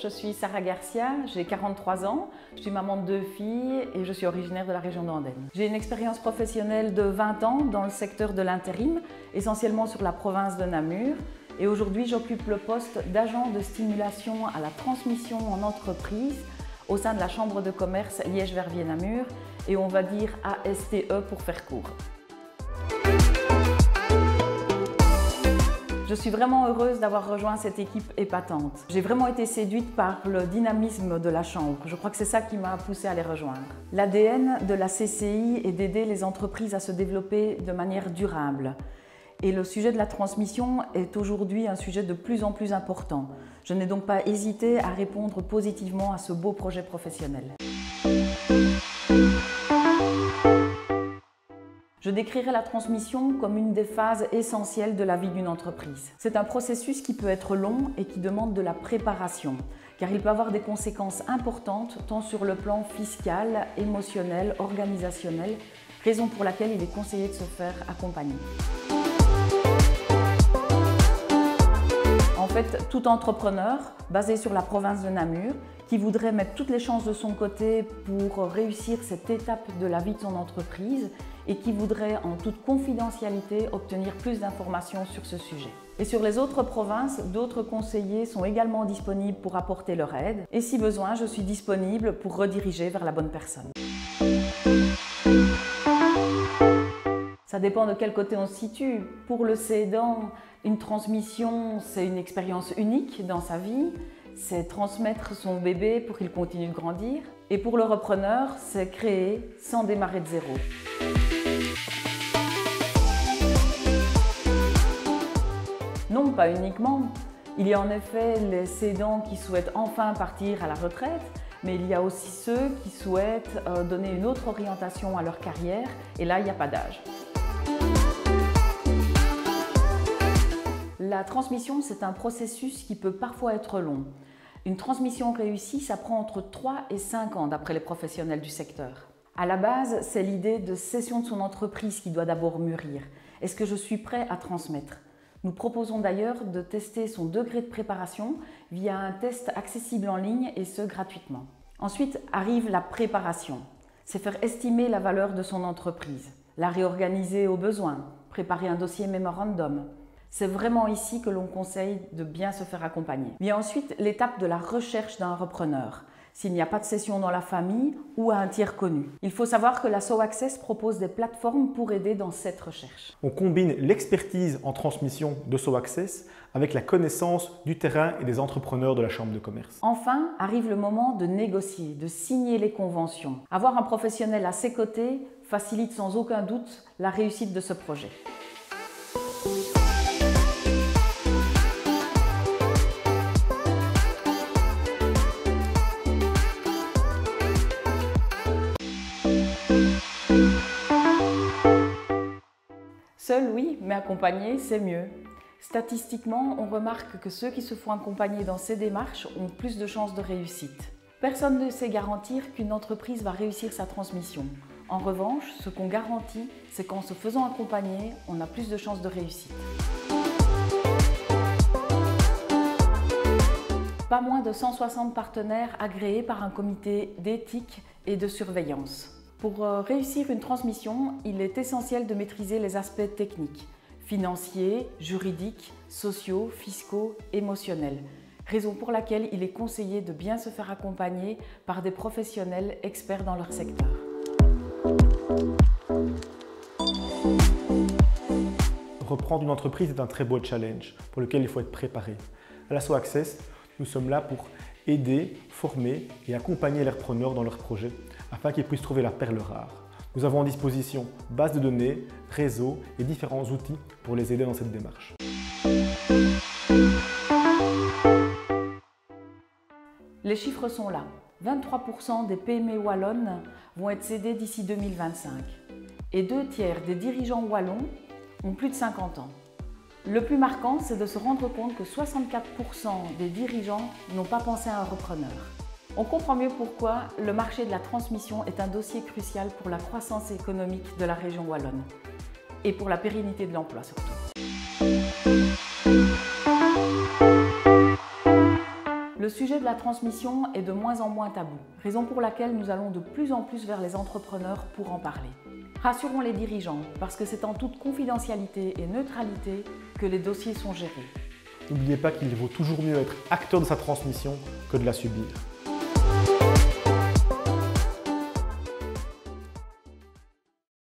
je suis Sarah Garcia, j'ai 43 ans, je suis maman de 2 filles et je suis originaire de la région d'Andenne. J'ai une expérience professionnelle de 20 ans dans le secteur de l'intérim, essentiellement sur la province de Namur. Et aujourd'hui, j'occupe le poste d'agent de stimulation à la transmission en entreprise au sein de la Chambre de commerce Liège-Verviers-Namur et on va dire ASTE pour faire court. Je suis vraiment heureuse d'avoir rejoint cette équipe épatante. J'ai vraiment été séduite par le dynamisme de la Chambre. Je crois que c'est ça qui m'a poussée à les rejoindre. L'ADN de la CCI est d'aider les entreprises à se développer de manière durable. Et le sujet de la transmission est aujourd'hui un sujet de plus en plus important. Je n'ai donc pas hésité à répondre positivement à ce beau projet professionnel. Je décrirais la transmission comme une des phases essentielles de la vie d'une entreprise. C'est un processus qui peut être long et qui demande de la préparation, car il peut avoir des conséquences importantes tant sur le plan fiscal, émotionnel, organisationnel, raison pour laquelle il est conseillé de se faire accompagner. En fait, tout entrepreneur basé sur la province de Namur qui voudrait mettre toutes les chances de son côté pour réussir cette étape de la vie de son entreprise et qui voudrait en toute confidentialité obtenir plus d'informations sur ce sujet. Et sur les autres provinces, d'autres conseillers sont également disponibles pour apporter leur aide et si besoin, je suis disponible pour rediriger vers la bonne personne. Ça dépend de quel côté on se situe. Pour le cédant, une transmission, c'est une expérience unique dans sa vie. C'est transmettre son bébé pour qu'il continue de grandir. Et pour le repreneur, c'est créer sans démarrer de zéro. Non, pas uniquement. Il y a en effet les cédants qui souhaitent enfin partir à la retraite, mais il y a aussi ceux qui souhaitent donner une autre orientation à leur carrière, et là, il n'y a pas d'âge. La transmission, c'est un processus qui peut parfois être long. Une transmission réussie, ça prend entre 3 et 5 ans d'après les professionnels du secteur. À la base, c'est l'idée de cession de son entreprise qui doit d'abord mûrir. Est-ce que je suis prêt à transmettre? Nous proposons d'ailleurs de tester son degré de préparation via un test accessible en ligne et ce gratuitement. Ensuite arrive la préparation. C'est faire estimer la valeur de son entreprise, la réorganiser au besoin, préparer un dossier mémorandum. C'est vraiment ici que l'on conseille de bien se faire accompagner. Vient ensuite l'étape de la recherche d'un repreneur, s'il n'y a pas de cession dans la famille ou à un tiers connu. Il faut savoir que la So Access propose des plateformes pour aider dans cette recherche. On combine l'expertise en transmission de So Access avec la connaissance du terrain et des entrepreneurs de la Chambre de commerce. Enfin, arrive le moment de négocier, de signer les conventions. Avoir un professionnel à ses côtés facilite sans aucun doute la réussite de ce projet. Seul, oui, mais accompagné, c'est mieux. Statistiquement, on remarque que ceux qui se font accompagner dans ces démarches ont plus de chances de réussite. Personne ne sait garantir qu'une entreprise va réussir sa transmission. En revanche, ce qu'on garantit, c'est qu'en se faisant accompagner, on a plus de chances de réussite. Pas moins de 160 partenaires agréés par un comité d'éthique et de surveillance. Pour réussir une transmission, il est essentiel de maîtriser les aspects techniques, financiers, juridiques, sociaux, fiscaux, émotionnels. Raison pour laquelle il est conseillé de bien se faire accompagner par des professionnels experts dans leur secteur. Reprendre une entreprise est un très beau challenge pour lequel il faut être préparé. À la So Access, nous sommes là pour aider, former et accompagner les repreneurs dans leurs projets afin qu'ils puissent trouver la perle rare. Nous avons en disposition base de données, réseaux et différents outils pour les aider dans cette démarche. Les chiffres sont là. 23% des PME wallonnes vont être cédées d'ici 2025 et 2/3 des dirigeants wallons ont plus de 50 ans. Le plus marquant, c'est de se rendre compte que 64% des dirigeants n'ont pas pensé à un repreneur. On comprend mieux pourquoi le marché de la transmission est un dossier crucial pour la croissance économique de la région wallonne et pour la pérennité de l'emploi surtout. Le Le sujet de la transmission est de moins en moins tabou, raison pour laquelle nous allons de plus en plus vers les entrepreneurs pour en parler. Rassurons les dirigeants, parce que c'est en toute confidentialité et neutralité que les dossiers sont gérés. N'oubliez pas qu'il vaut toujours mieux être acteur de sa transmission que de la subir.